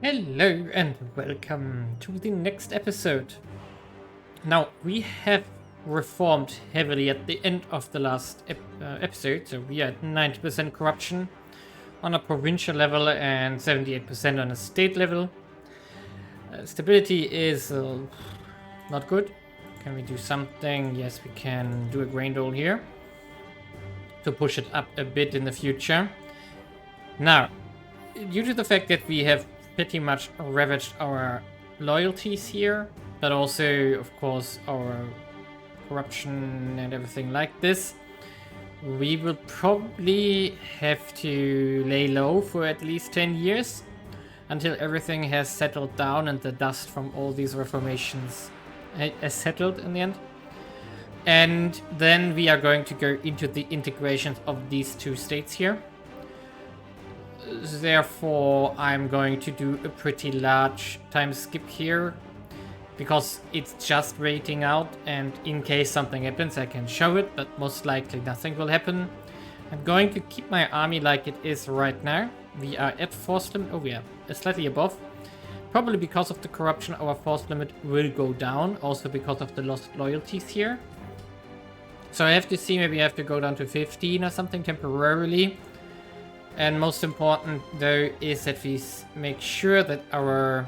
Hello and welcome to the next episode. Now, we have reformed heavily at the end of the last episode, so we are at 90% corruption on a provincial level and 78% on a state level. Stability is not good. Can we do something? Yes, we can do a grain dole here to push it up a bit in the future. Now, due to the fact that we have pretty much ravaged our loyalties here, but also, of course, our corruption and everything like this, we will probably have to lay low for at least 10 years until everything has settled down and the dust from all these reformations has settled in the end. And then we are going to go into the integrations of these two states here. Therefore, I'm going to do a pretty large time skip here because it's just waiting out, and in case something happens I can show it, but most likely nothing will happen. I'm going to keep my army like it is right now. We are at force limit. Oh, we are slightly above. Probably because of the corruption, our force limit will go down, also because of the lost loyalties here. So I have to see, maybe I have to go down to 15 or something temporarily. And most important, though, is that we make sure that our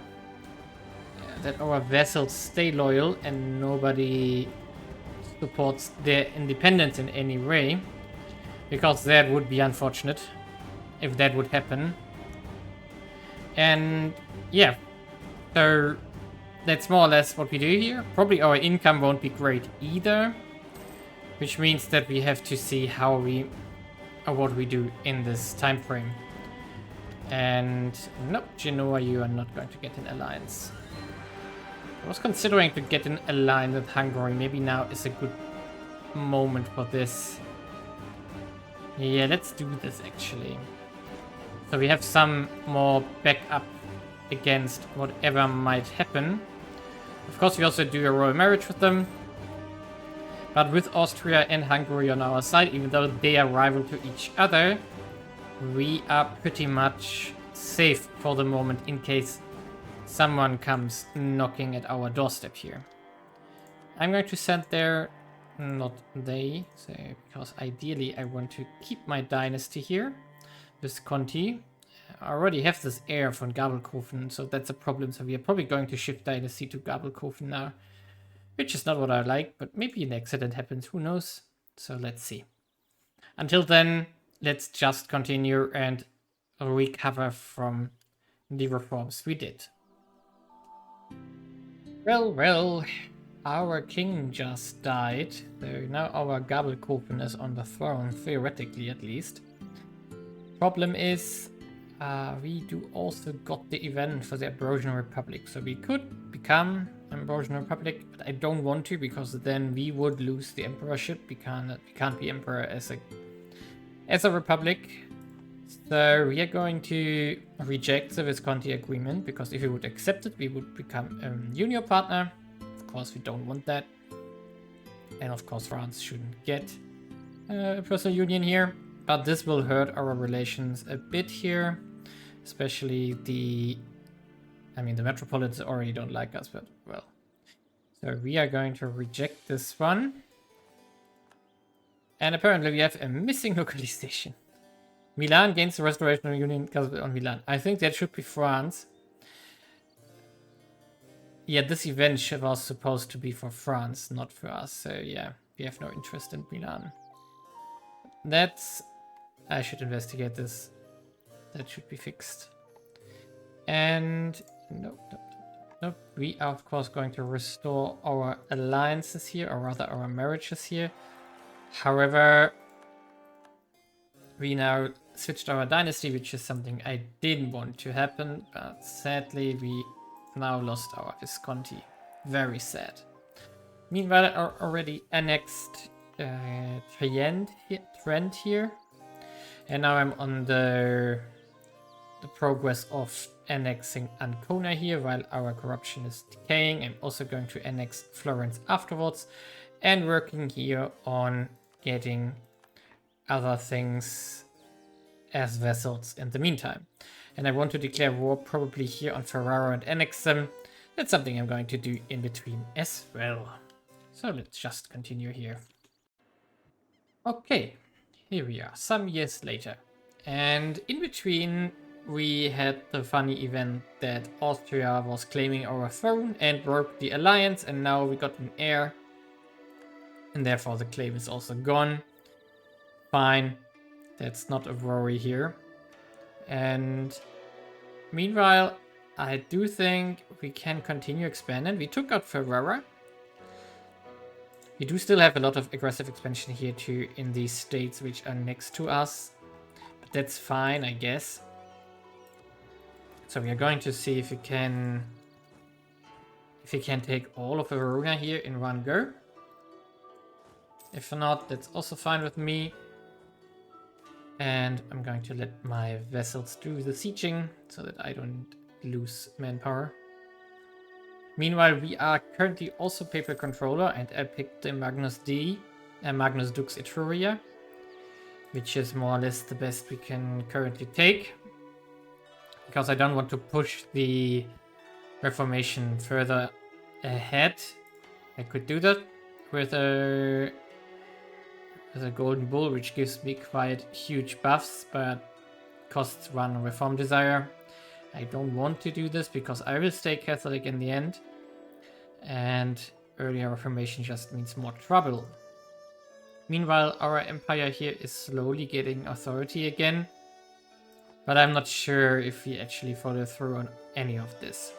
vessels stay loyal and nobody supports their independence in any way, because that would be unfortunate if that would happen. And yeah, so that's more or less what we do here. Probably our income won't be great either, which means that we have to see how we what we do in this time frame. And nope, Genoa, you are not going to get an alliance. I was considering to get an alliance with Hungary. Maybe now is a good moment for this. Yeah, let's do this actually. So we have some more backup against whatever might happen. Of course, we also do a royal marriage with them. But with Austria and Hungary on our side, even though they are rival to each other, we are pretty much safe for the moment in case someone comes knocking at our doorstep here. I'm going to send there, not they, so, because ideally I want to keep my dynasty here. Visconti. I already have this heir from Gabelkofen, so that's a problem. So we are probably going to shift dynasty to Gabelkofen now. Which is not what I like, but maybe an accident happens, who knows? So let's see. Until then, let's just continue and recover from the reforms we did. Well, our king just died, so now our Gabelkofen is on the throne, theoretically at least. Problem is, we do also got the event for the Ambrosian Republic, so we could become Ambrosian Republic, but I don't want to, because then we would lose the emperorship. We can't be emperor as a republic. So we are going to reject the Visconti agreement, because if we would accept it, we would become a union partner. Of course, we don't want that. And of course, France shouldn't get a personal union here, but this will hurt our relations a bit here, especially the metropolitans already don't like us, but well. So we are going to reject this one. And apparently we have a missing localization. Milan gains the restoration of union on Milan. I think that should be France. Yeah, this event was supposed to be for France, not for us. So yeah, we have no interest in Milan. I should investigate this. That should be fixed. And nope. We are of course going to restore our alliances here, or rather our marriages here. However, we now switched our dynasty, which is something I didn't want to happen, but sadly we now lost our Visconti. Very sad. Meanwhile, I already annexed Trent here, and now I'm on the progress of annexing Ancona here while our corruption is decaying. I'm also going to annex Florence afterwards, and working here on getting other things as vassals in the meantime. And I want to declare war probably here on Ferrara and annex them. That's something I'm going to do in between as well. So let's just continue here. Okay, here we are, some years later. And in between, we had the funny event that Austria was claiming our throne and broke the alliance, and now we got an heir. And therefore the claim is also gone. Fine, that's not a worry here. And meanwhile, I do think we can continue expanding. We took out Ferrara. We do still have a lot of aggressive expansion here too in these states which are next to us. But that's fine, I guess. So we are going to see if we can take all of Verona here in one go. If not, that's also fine with me. And I'm going to let my vessels do the sieging so that I don't lose manpower. Meanwhile, we are currently also papal controller, and I picked the Magnus Dux Etruria, which is more or less the best we can currently take, because I don't want to push the Reformation further ahead. I could do that with a Golden Bull, which gives me quite huge buffs, but costs 1 Reform Desire. I don't want to do this because I will stay Catholic in the end, and earlier Reformation just means more trouble. Meanwhile, our empire here is slowly getting authority again, but I'm not sure if we actually follow through on any of this.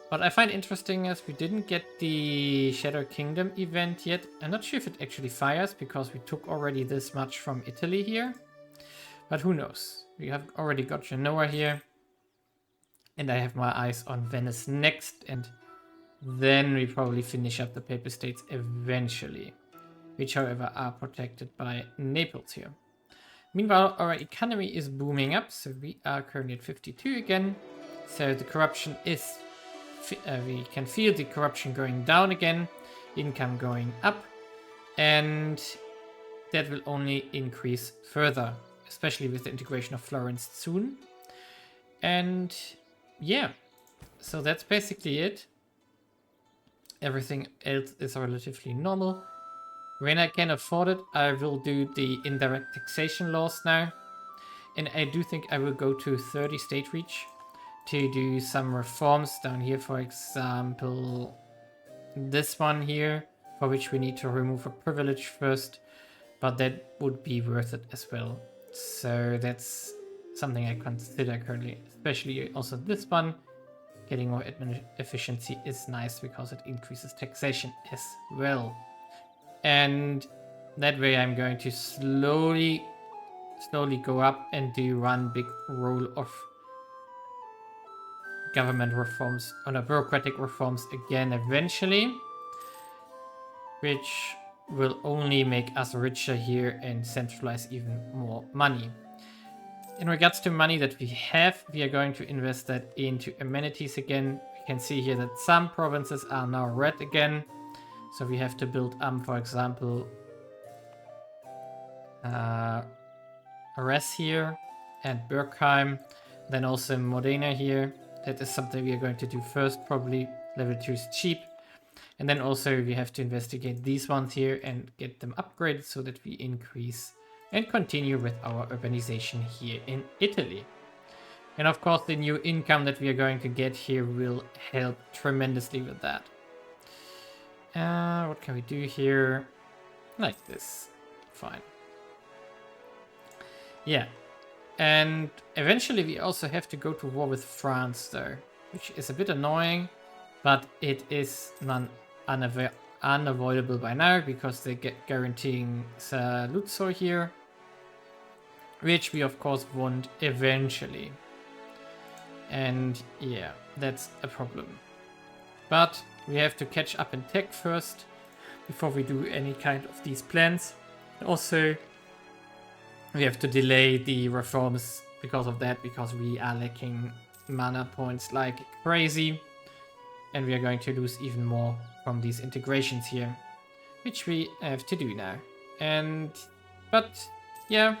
What I find interesting is we didn't get the Shadow Kingdom event yet. I'm not sure if it actually fires because we took already this much from Italy here, but who knows. We have already got Genoa here, and I have my eyes on Venice next, and then we probably finish up the Papal States eventually, which however are protected by Naples here. Meanwhile, our economy is booming up, so we are currently at 52 again. So the corruption is, we can feel the corruption going down again, income going up, and that will only increase further, especially with the integration of Florence soon. And yeah, so that's basically it. Everything else is relatively normal. When I can afford it, I will do the indirect taxation laws now. And I do think I will go to 30 state reach to do some reforms down here. For example, this one here, for which we need to remove a privilege first, but that would be worth it as well. So that's something I consider currently, especially also this one. Getting more admin efficiency is nice because it increases taxation as well. And that way I'm going to slowly go up and do one big roll of government reforms, bureaucratic reforms again eventually, which will only make us richer here and centralize even more money. In regards to money that we have, we are going to invest that into amenities again. We can see here that some provinces are now red again. So we have to build, for example, Arres here and Bergheim. Then also Modena here. That is something we are going to do first, probably. Level 2 is cheap. And then also we have to investigate these ones here and get them upgraded so that we increase and continue with our urbanization here in Italy. And of course the new income that we are going to get here will help tremendously with that. What can we do here? Like this. Fine. Yeah. And eventually we also have to go to war with France though, which is a bit annoying, but it is unavoidable by now because they get guaranteeing Luxor here, which we of course want eventually. And yeah, that's a problem. But we have to catch up in tech first before we do any kind of these plans. Also, we have to delay the reforms because of that, because we are lacking mana points like crazy. And we are going to lose even more from these integrations here, which we have to do now. But yeah,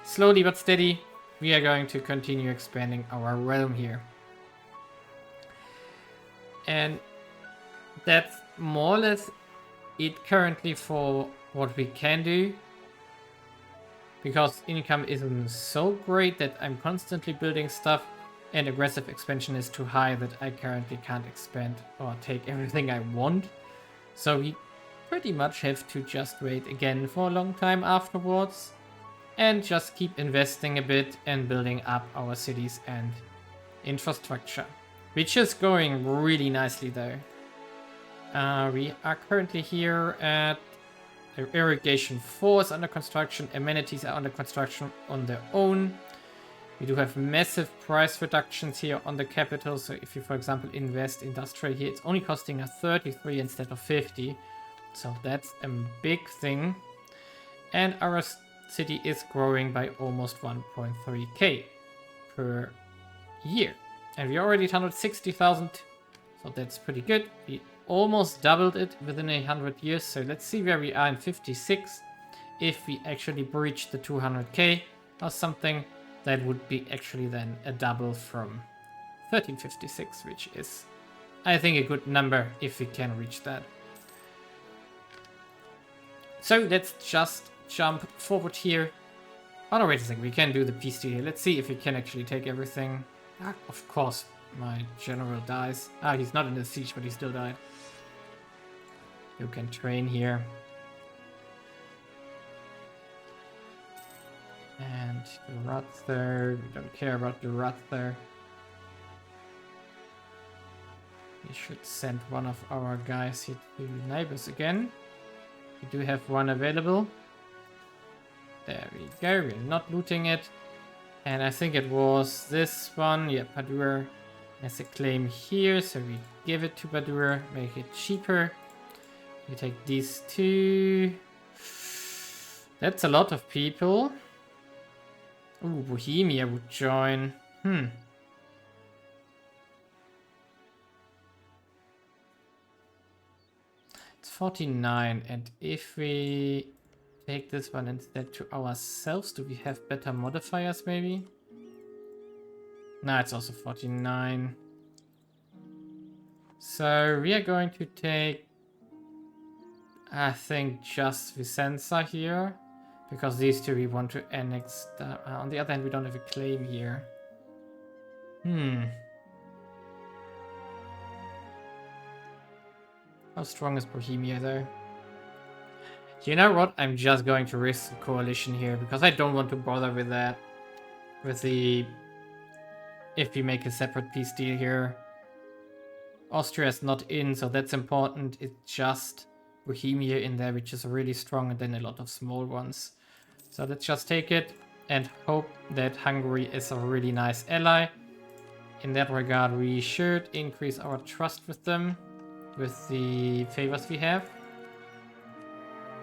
slowly but steady, we are going to continue expanding our realm here. And that's more or less it currently for what we can do. Because income isn't so great that I'm constantly building stuff, and aggressive expansion is too high that I currently can't expand or take everything I want. So we pretty much have to just wait again for a long time afterwards and just keep investing a bit and building up our cities and infrastructure, which is going really nicely though. We are currently here at irrigation 4 is under construction, amenities are under construction on their own. We do have massive price reductions here on the capital, so if you for example invest industrial here, it's only costing us 33 instead of 50, so that's a big thing. And our city is growing by almost 1.3k per year, and we already at 160,000, so that's pretty good. We almost doubled it within 100 years, so let's see where we are in 56. If we actually breach the 200k or something, that would be actually then a double from 1356, which is, I think, a good number if we can reach that. So let's just jump forward here. Oh no, wait a second, we can do the peace deal here. Let's see if we can actually take everything. Of course, my general dies. He's not in the siege, but he still died. You can train here. And the Ruther, we don't care about the Ruther. We should send one of our guys here to neighbors again. We do have one available. There we go, we're not looting it. And I think it was this one. Yeah, Padua has a claim here, so we give it to Padua, make it cheaper. We take these two. That's a lot of people. Ooh, Bohemia would join. It's 49, and if we take this one instead to ourselves, do we have better modifiers maybe? No, it's also 49. So we are going to take, I think, just Vicenza here, because these two we want to annex. On the other hand, we don't have a claim here. How strong is Bohemia though? You know what? I'm just going to risk the coalition here, because I don't want to bother with that. With the... if we make a separate peace deal here. Austria is not in, so that's important. It's just Bohemia in there, which is really strong, and then a lot of small ones. So let's just take it and hope that Hungary is a really nice ally. In that regard, we should increase our trust with them, with the favors we have.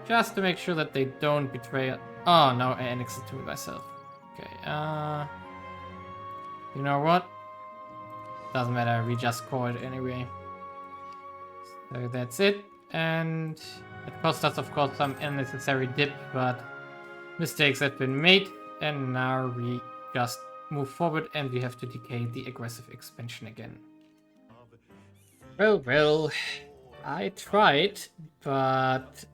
Just to make sure that they don't betray it. Oh no, I annexed it to myself. Okay, you know what? Doesn't matter, we just call it anyway. So that's it. And it cost us, of course, some unnecessary dip, but mistakes have been made. And now we just move forward, and we have to decay the aggressive expansion again. Well, I tried, but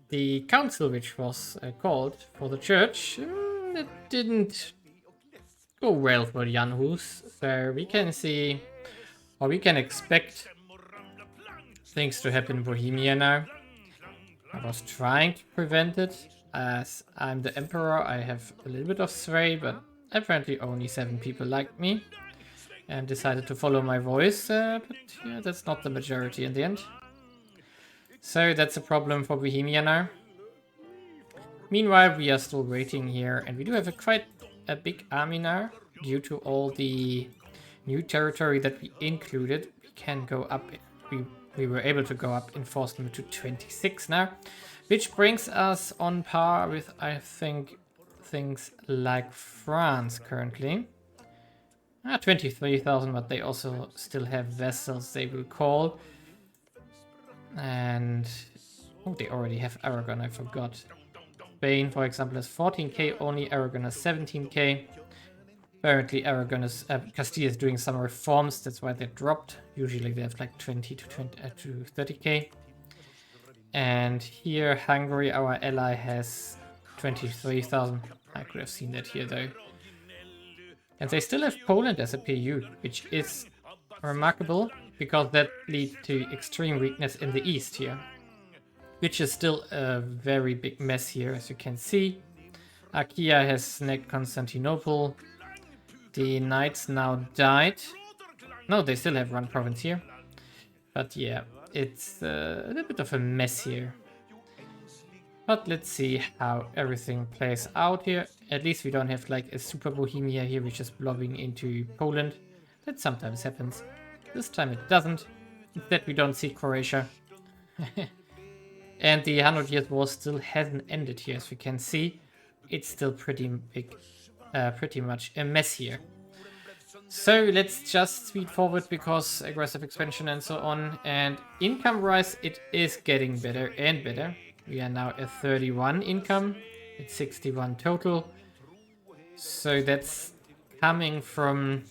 the council which was called for the church, it didn't go well for Jan Hus. So we can see, or we can expect things to happen in Bohemia now. I was trying to prevent it. As I'm the emperor, I have a little bit of sway, but apparently only 7 people liked me and decided to follow my voice, but yeah, that's not the majority in the end. So that's a problem for Bohemia now. Meanwhile, we are still waiting here, and we do have quite a big army now, due to all the new territory that we included. We can go up, we were able to go up enforcement to 26 now, which brings us on par with, I think, things like France currently. 23,000, but they also still have vessels they will call. And oh, they already have Aragon, I forgot. Spain, for example, has 14k only, Aragon has 17k. Apparently Castilla is doing some reforms, that's why they dropped. Usually they have like 20 to 30k. And here Hungary, our ally, has 23,000. I could have seen that here though. And they still have Poland as a PU, which is remarkable because that leads to extreme weakness in the east here. Which is still a very big mess here, as you can see. Achaia has snagged Constantinople. The knights now died. No, they still have one province here. But yeah, it's a little bit of a mess here. But let's see how everything plays out here. At least we don't have like a super Bohemia here which is blowing into Poland. That sometimes happens. This time it doesn't. Instead we don't see Croatia. And the 100 Years War still hasn't ended here, as we can see. It's still pretty big, pretty much a mess here. So let's just speed forward because aggressive expansion and so on. And income-wise, it is getting better and better. We are now at 31 income. It's 61 total. So that's coming from...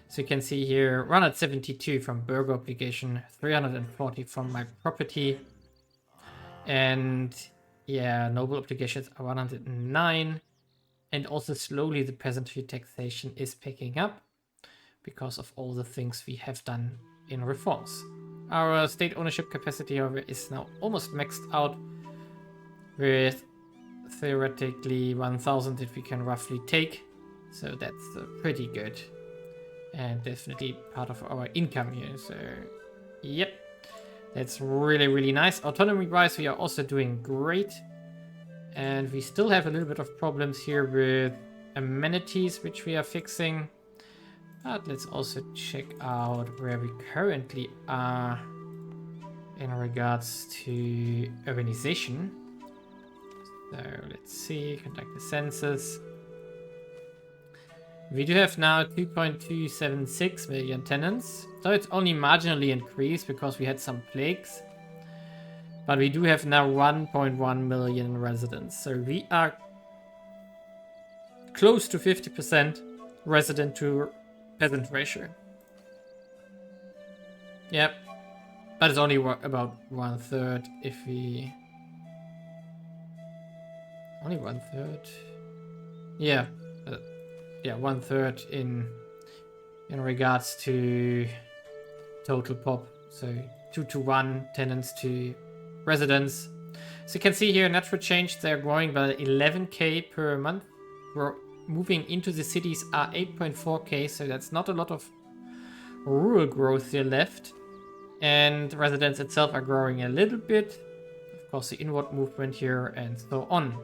So you can see here, 172 from burger obligation, 340 from my property. And yeah, noble obligations are 109. And also slowly the peasantry taxation is picking up because of all the things we have done in reforms. Our state ownership capacity, however, is now almost maxed out with theoretically 1,000 that we can roughly take. So that's pretty good. And definitely part of our income here. So, yep. That's really, really nice. Autonomy-wise, we are also doing great. And we still have a little bit of problems here with amenities, which we are fixing. But let's also check out where we currently are in regards to urbanization. So let's see, conduct the census. We do have now 2.276 million tenants. So it's only marginally increased because we had some plagues. But we do have now 1.1 million residents. So we are close to 50% resident to peasant ratio. Yep. But it's only about 1/3 if we... Only 1/3? Yeah. Yeah, 1/3 in regards to total pop. So 2:1 tenants to residents. So you can see here, natural change, they're growing by 11k per month. We're moving into the cities are 8.4k, so that's not a lot of rural growth here left. And residents itself are growing a little bit. Of course, the inward movement here and so on.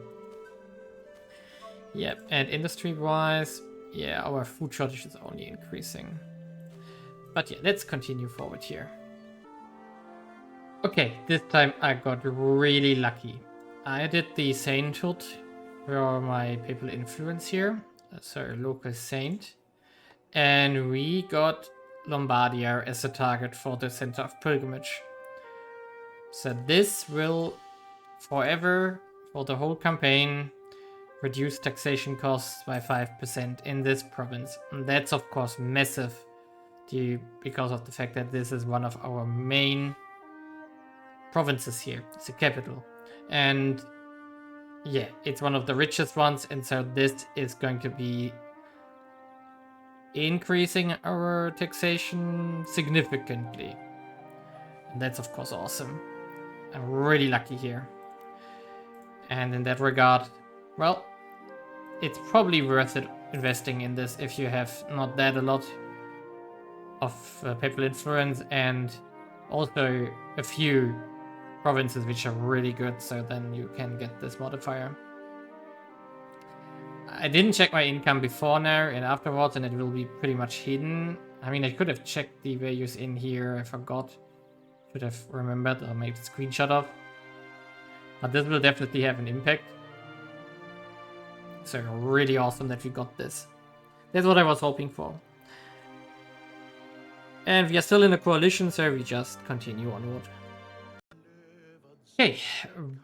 Yep, and industry-wise, yeah, our food shortage is only increasing. But yeah, let's continue forward here. Okay, this time I got really lucky. I did the sainthood for my papal influence here, so local saint. And we got Lombardia as a target for the center of pilgrimage. So this will forever, for the whole campaign, reduce taxation costs by 5% in this province. And that's of course massive because of the fact that this is one of our main provinces here. It's the capital. And yeah, it's one of the richest ones. And so this is going to be increasing our taxation significantly. And that's of course awesome. I'm really lucky here. And in that regard, well, it's probably worth it investing in this if you have not that a lot of papal influence and also a few provinces which are really good, so then you can get this modifier. I didn't check my income before now and afterwards, and it will be pretty much hidden. I mean, I could have checked the values in here, I forgot. Should have remembered or made a screenshot of. But this will definitely have an impact. So really awesome that we got this. That's what I was hoping for. And we are still in a coalition, so we just continue onward. Okay,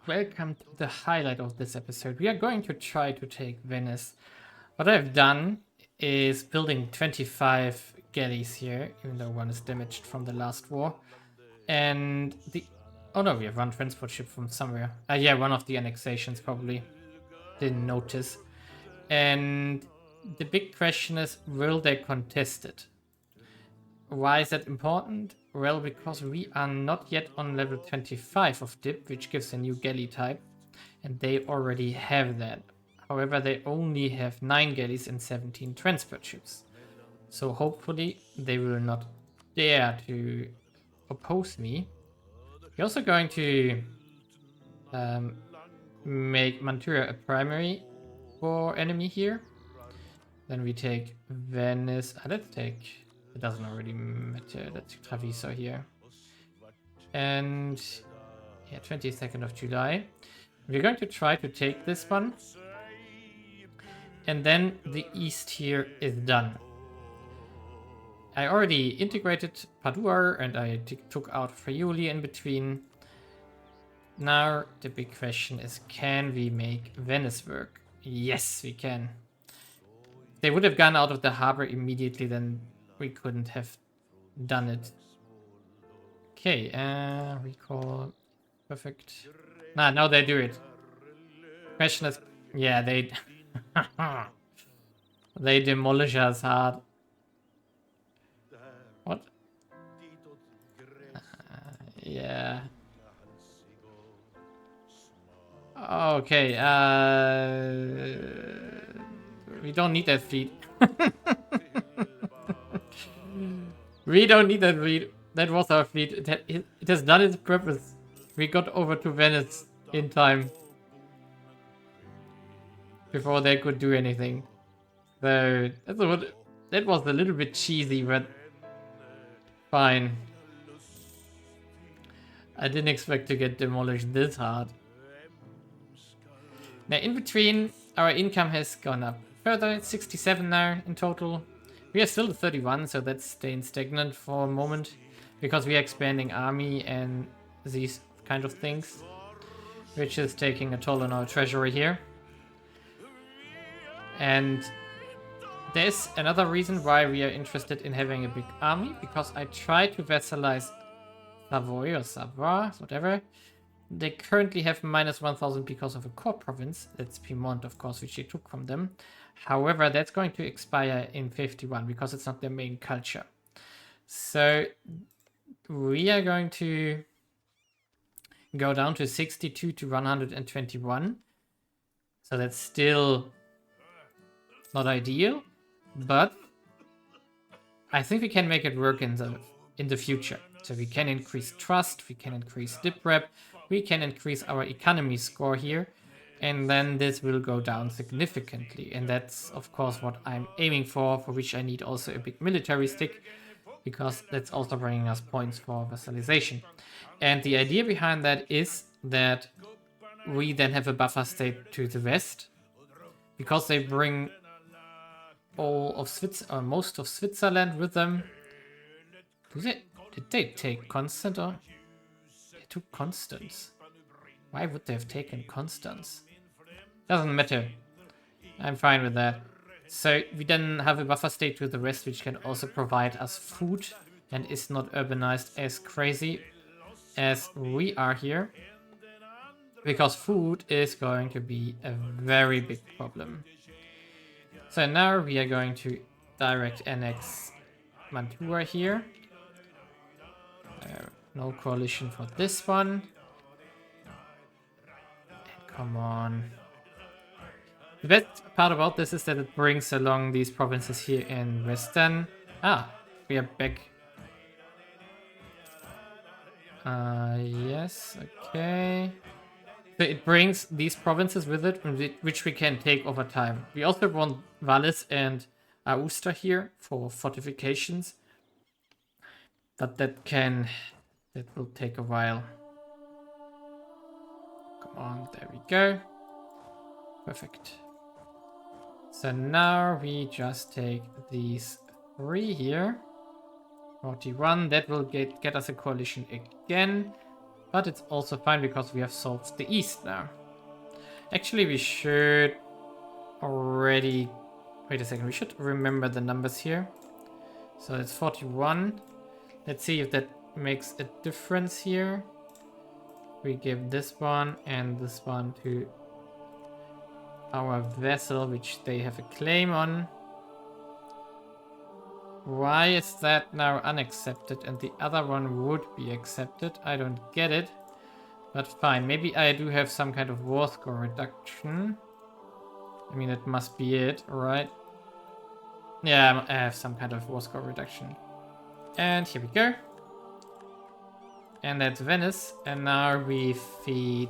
welcome to the highlight of this episode. We are going to try to take Venice. What I've done is building 25 galleys here, even though one is damaged from the last war. And the... Oh no, we have one transport ship from somewhere. Yeah, one of the annexations probably. Didn't notice. And the big question is, will they contest it? Why is that important? Well, because we are not yet on level 25 of DIP, which gives a new galley type. And they already have that. However, they only have 9 galleys and 17 transport ships. So hopefully they will not dare to oppose me. We're also going to make Mantua a primary war enemy here. Then we take Venice. Let's take... It doesn't already matter. Let's take Treviso here. And yeah, 22nd of July. We're going to try to take this one. And then the east here is done. I already integrated Padua and I took out Friuli in between. Now the big question is, can we make Venice work? Yes, we can. If they would have gone out of the harbor immediately, then we couldn't have done it. Okay, recall. Perfect. Nah, now they do it. Question is, yeah, they they demolish us hard. What? Yeah. Okay, we don't need that fleet. We don't need that fleet. That was our fleet. It has done its purpose. We got over to Venice in time. Before they could do anything. So, that was a little bit cheesy, but fine. I didn't expect to get demolished this hard. Now, in between, our income has gone up further. It's 67 now in total. We are still at 31, so that's staying stagnant for a moment. Because we are expanding army and these kind of things. Which is taking a toll on our treasury here. And there's another reason why we are interested in having a big army. Because I tried to vassalize Savoy or Savoie, whatever. They currently have minus 1000 because of a core province. That's Piedmont, of course, which they took from them. However, that's going to expire in 51 because it's not their main culture. So we are going to go down to 62 to 121. So that's still not ideal, but I think we can make it work in the future. So we can increase trust, we can increase dip rep, we can increase our economy score here, and then this will go down significantly. And that's of course what I'm aiming for which I need also a big military stick, because that's also bringing us points for vassalization. And the idea behind that is that we then have a buffer state to the west, because they bring all of Switzerland, or most of Switzerland with them. Did they take Constance, or they took Constance? Why would they have taken Constance? Doesn't matter. I'm fine with that. So we then have a buffer state to the west, which can also provide us food and is not urbanized as crazy as we are here. Because food is going to be a very big problem. So now we are going to direct annex Mantua here. No coalition for this one. And come on. The best part about this is that it brings along these provinces here in Western. Ah, we are back. Yes, okay. So it brings these provinces with it, which we can take over time. We also want Valles and Aosta here for fortifications. But that will take a while. Come on, there we go. Perfect. So now we just take these 3 here. 41, that will get us a coalition again. But it's also fine because we have solved the east now. Actually, we should already Wait a second, we should remember the numbers here. So it's 41. Let's see if that makes a difference here. We give this one and this one to our vessel, which they have a claim on. Why is that now unaccepted and the other one would be accepted? I don't get it. But fine, maybe I do have some kind of war score reduction. I mean, that must be it, right? Yeah, I have some kind of war score reduction. And here we go. And that's Venice. And now we feed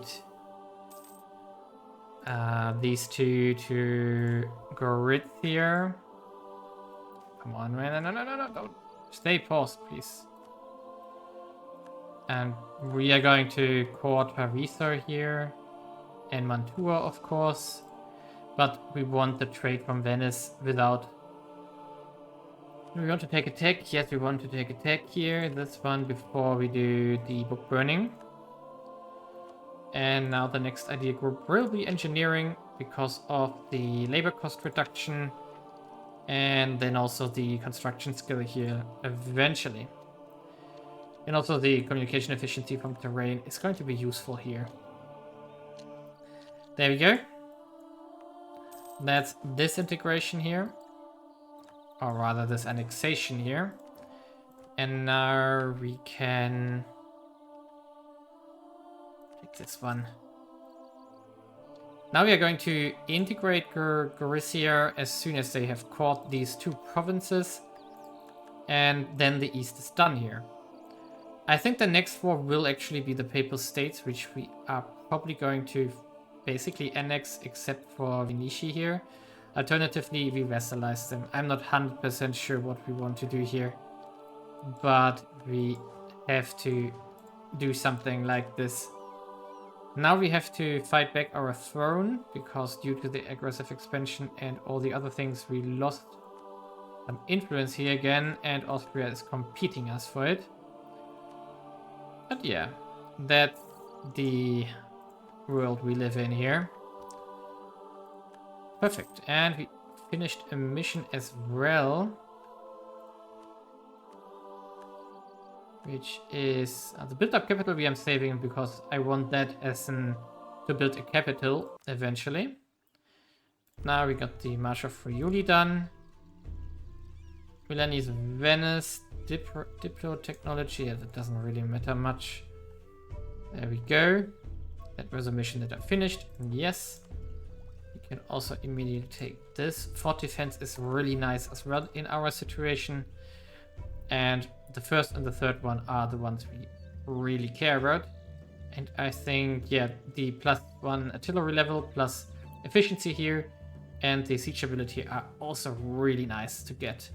these two to Gorizia. Come on, man. No, don't. Stay paused, please. And we are going to court Parisa here. And Mantua, of course. But we want the trade from Venice without... Do we want to take a tech? Yes, we want to take a tech here. This one before we do the book burning. And now the next idea group will be engineering because of the labor cost reduction. And then also the construction skill here eventually. And also the communication efficiency from terrain is going to be useful here. There we go. That's this integration here. Or rather this annexation here. And now we can take this one. Now we are going to integrate Gorizia as soon as they have caught these two provinces. And then the east is done here. I think the next war will actually be the Papal States, which we are probably going to basically annex except for Venice here. Alternatively, we vassalize them. I'm not 100% sure what we want to do here. But we have to do something like this. Now we have to fight back our throne, because due to the aggressive expansion and all the other things, we lost some influence here again, and Austria is competing us for it. But yeah, that's the world we live in here. Perfect, and we finished a mission as well. Which is the build-up capital we am saving because I want that as to build a capital eventually. Now we got the March of Friuli done. Milanese Venice, Diplo technology, yeah, that doesn't really matter much. There we go. That was a mission that I finished. And yes, we can also immediately take this. Fort defense is really nice as well in our situation. And the first and the third one are the ones we really care about. And I think, yeah, the +1 artillery level plus efficiency here and the siege ability are also really nice to get.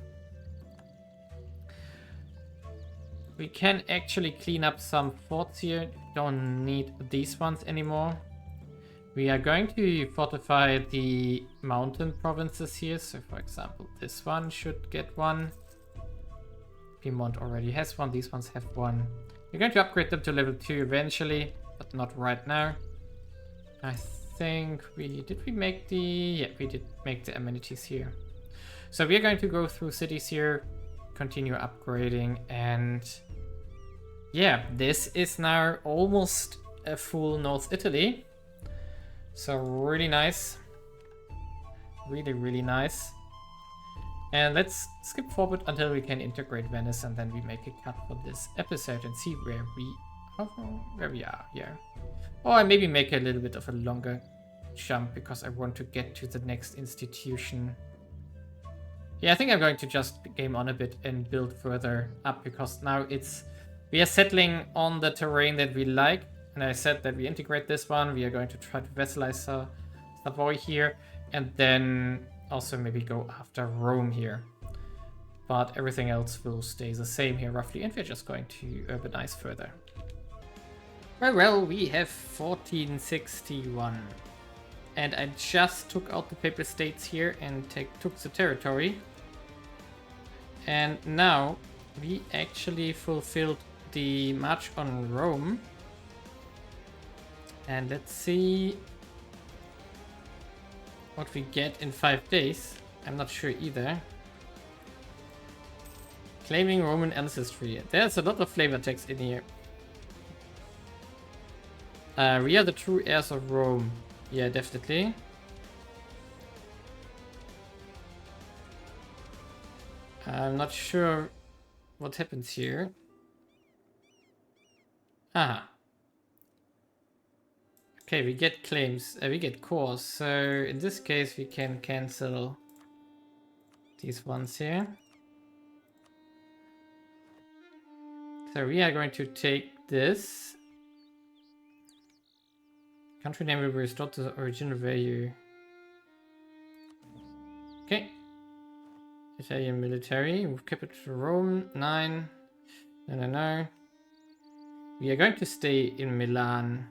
We can actually clean up some forts here. Don't need these ones anymore. We are going to fortify the mountain provinces here. So for example, this one should get one. Piedmont already has one. These ones have one. We're going to upgrade them to level 2 eventually, but not right now. I think we make the... Yeah, we did make the amenities here. So we are going to go through cities here, continue upgrading, and yeah, this is now almost a full North Italy. So really nice. Really, really nice. And let's skip forward until we can integrate Venice, and then we make a cut for this episode and see where we are here. Or I maybe make a little bit of a longer jump because I want to get to the next institution. Yeah, I think I'm going to just game on a bit and build further up, because now we are settling on the terrain that we like. And I said that we integrate this one. We are going to try to vassalize Savoy here, and then also maybe go after Rome here. But everything else will stay the same here roughly, and we're just going to urbanize further. Well, we have 1461. And I just took out the Papal States here and took the territory. And now we actually fulfilled the March on Rome. And let's see what we get in 5 days. I'm not sure either. Claiming Roman ancestry. There's a lot of flavor text in here. We are the true heirs of Rome. Yeah, definitely. I'm not sure what happens here. Aha. Okay, we get claims. We get cores. So in this case, we can cancel these ones here. So we are going to take this. Country name will be restored to the original value. Okay. Italian military. Move capital to Rome. 9. No. We are going to stay in Milan.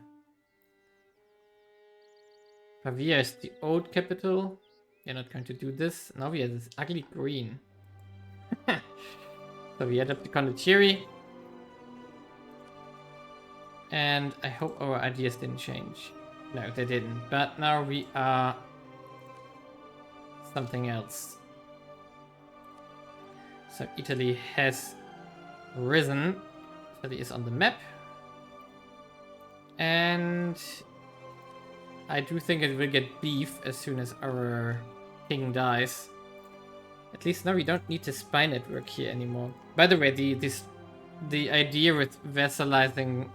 Pavia is the old capital. We are not going to do this. Now we have this ugly green. So we add up the condottieri. And I hope our ideas didn't change. No, they didn't. But now we are something else. So Italy has risen. Italy is on the map. And I do think it will get beef as soon as our king dies. At least now we don't need the spy network here anymore. By the way, the idea with vassalizing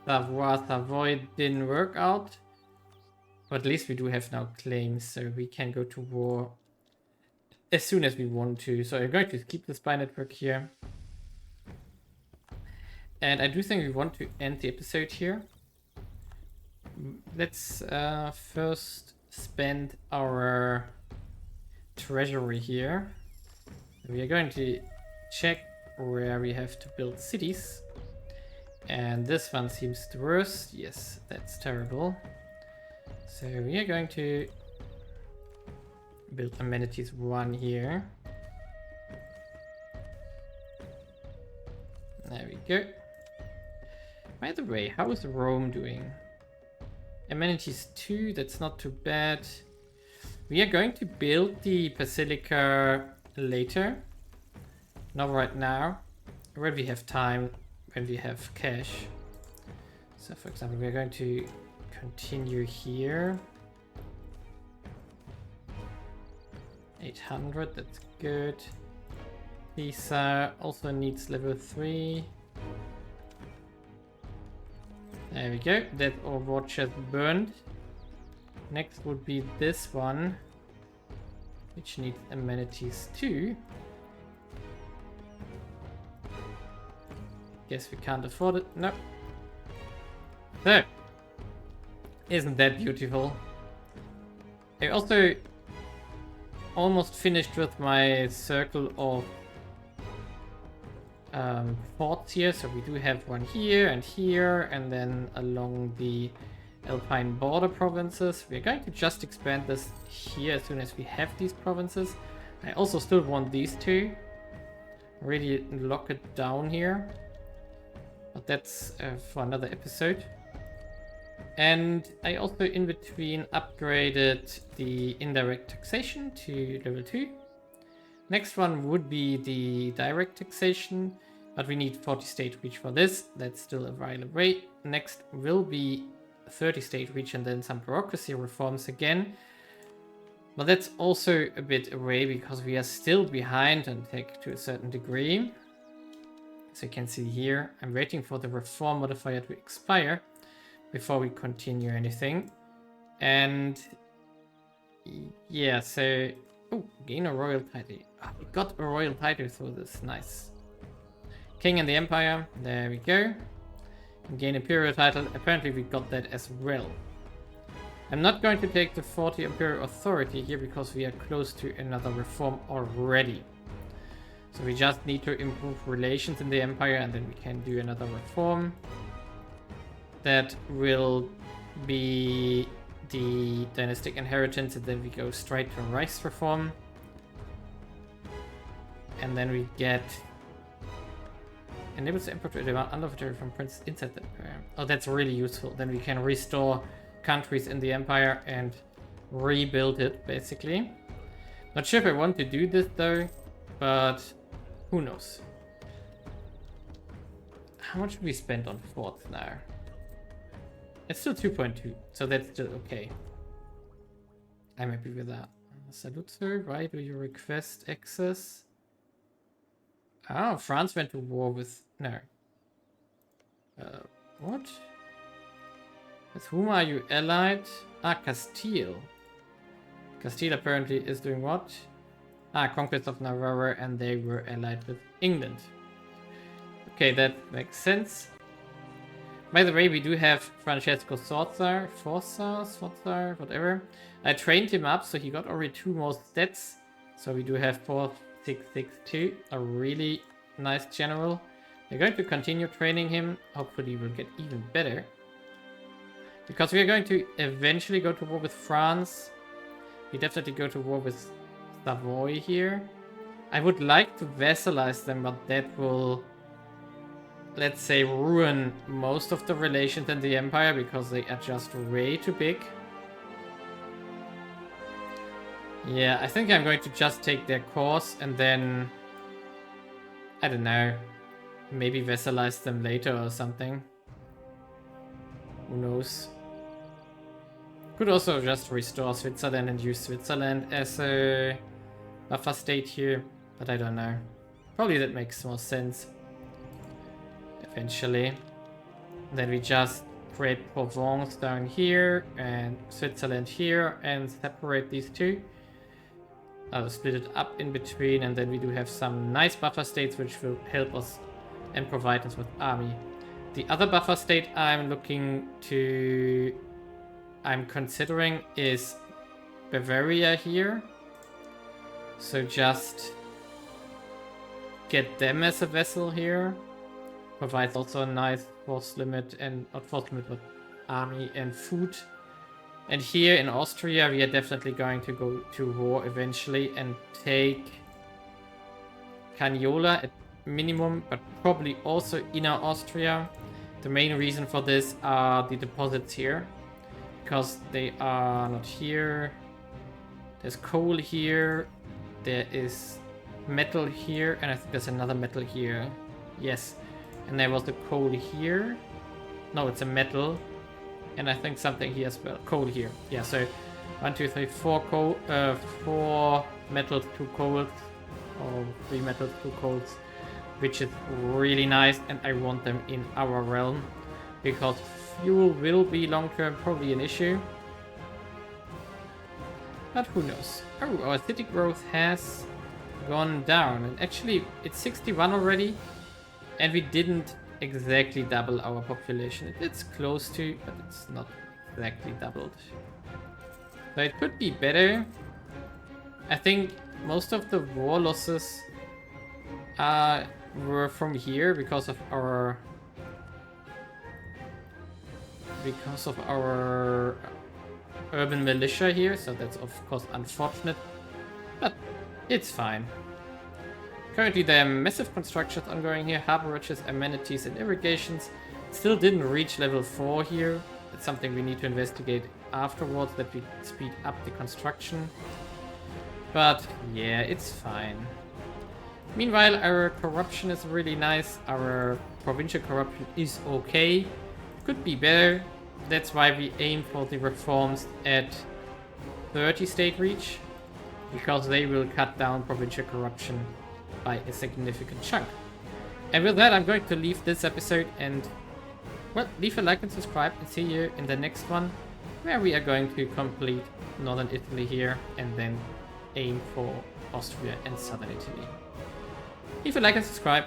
Savoy didn't work out. But at least we do have now claims, so we can go to war as soon as we want to. So I'm going to keep the spy network here. And I do think we want to end the episode here. Let's first spend our treasury here. We are going to check where we have to build cities. And this one seems the worst. Yes, that's terrible. So we are going to build amenities 1 here. There we go. By the way, how is Rome doing? Amenities 2, that's not too bad. We are going to build the Basilica later. Not right now. When we have time, when we have cash. So for example, we are going to continue here. 800, that's good. Pisa also needs level 3. There we go. That Overwatch has burned. Next would be this one, which needs amenities too. Guess we can't afford it. No. So, isn't that beautiful? I also almost finished with my circle of forts here. So we do have one here, and then along the Alpine border provinces. We're going to just expand this here as soon as we have these provinces. I also still want these two. Really lock it down here. But that's for another episode. And I also in between upgraded the indirect taxation to level 2. Next one would be the direct taxation, but we need 40 state reach for this. That's still a while away. Next will be 30 state reach and then some bureaucracy reforms again. But that's also a bit away because we are still behind on tech to a certain degree. So you can see here, I'm waiting for the reform modifier to expire before we continue anything. And yeah, so gain a royal title. Oh, we got a royal title through this. Nice. King in the Empire. There we go. And gain imperial title. Apparently we got that as well. I'm not going to take the 40 imperial authority here because we are close to another reform already. So we just need to improve relations in the Empire and then we can do another reform. That will be the dynastic inheritance, and then we go straight to Reichsreform. And then we get enables the emperor to demand undervoted from princes inside the empire. Oh, that's really useful. Then we can restore countries in the empire and rebuild it, basically. Not sure if I want to do this though, but who knows. How much have we spent on forts now? It's still 2.2, so that's still okay. I'm happy with that. Salute, sir. Why do you request access? Oh, France went to war with... No. What? With whom are you allied? Ah, Castile. Castile apparently is doing what? Ah, Conquest of Navarre, and they were allied with England. Okay, that makes sense. By the way, we do have Francesco Sforza, whatever. I trained him up, so he got already 2 more stats. So we do have 4662, a really nice general. We're going to continue training him. Hopefully we'll get even better. Because we are going to eventually go to war with France. We definitely go to war with Savoy here. I would like to vassalize them, but that will, let's say, ruin most of the relations in the empire because they are just way too big. Yeah, I think I'm going to just take their course and then, I don't know, maybe vassalize them later or something. Who knows? Could also just restore Switzerland and use Switzerland as a buffer state here, but I don't know. Probably that makes more sense. Eventually. Then we just create Provence down here and Switzerland here and separate these two. I'll split it up in between, and then we do have some nice buffer states which will help us and provide us with army. The other buffer state I'm considering is Bavaria here. So just get them as a vessel here. Provides also a nice force limit, and not force limit, but army and food. And here in Austria, we are definitely going to go to war eventually and take Caniola at minimum, but probably also Inner Austria. The main reason for this are the deposits here, because they are not here. There's coal here, there is metal here, and I think there's another metal here. Yes, and there was the coal here. No, it's a metal. And I think something here as well. Coal here. Yeah, so 1, 2, 3, 4 coal, 4 metals, 2 coals, or 3 metals, 2 coals, which is really nice, and I want them in our realm because fuel will be long-term probably an issue. But who knows? Oh, our city growth has gone down, and actually it's 61 already, and we didn't exactly double our population. It's close to, but it's not exactly doubled. So it could be better. I think most of the war losses were from here because of our urban militia here, so that's of course unfortunate, but it's fine. Currently there are massive constructions ongoing here, harborages, amenities and irrigations. Still didn't reach level 4 here. It's something we need to investigate afterwards, that we speed up the construction. But yeah, it's fine. Meanwhile, our corruption is really nice. Our provincial corruption is okay. Could be better. That's why we aim for the reforms at 30 state reach, because they will cut down provincial corruption by a significant chunk. And with that, I'm going to leave this episode and, well, leave a like and subscribe, and see you in the next one, where we are going to complete northern Italy here and then aim for Austria and southern Italy. Leave a like and subscribe.